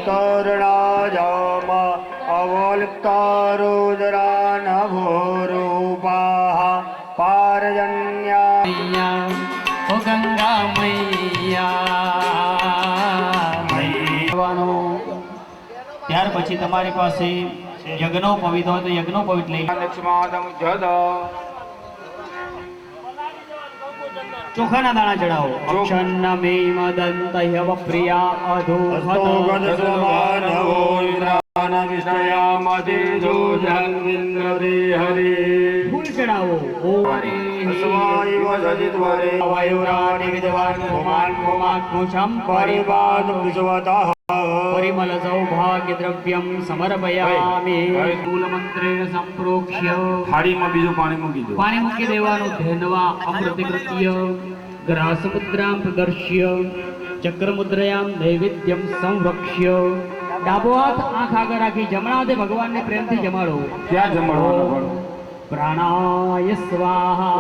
तरुणाजामा अवोल्कारोदरा नभोरूपाः पारजन्या ओ गंगा मैया ત્યાર પછી તમારી પાસે યજ્ઞો પવિત્ર હોય તો યજ્ઞો પવિત્ર લઈ लक्ष्मादं जद ચોખાના દાણા ચડાવો અક્ષન્નમે મદંતયવ પ્રિયા અધો अस्तोगदसमानवो इंद्रानविष्णयामतिजोजन्विन्द्रे हरे ફૂલ ચડાવો ઓ હરે अस्वायव सजित्वरे વાયુરાણી વિદ્વાન ભૂમાન ભૂમાત્મુષમ परिपाद विश्वतः પરિમલ સૌભાગ્ય દ્રવ્યમ સમર્પયામિ મૂલ મંત્રેણ સંપ્રોક્ષ્ય થાળીમાં બીજું પાણી મૂકી દો પાણી મૂકી દેવાનું ધેનવા અમૃતકૃત્ય ગ્રાસ મુદ્રામ પ્રદર્શ્ય ચક્ર મુદ્રયામ નૈવેદ્યમ સંરક્ષ્ય ડાબો હાથ આંખ આગળ રાખી જમણા હાથે ભગવાનને પ્રેમથી જમાડો ક્યાં જમાડવાનું પ્રાણાય સ્વાહા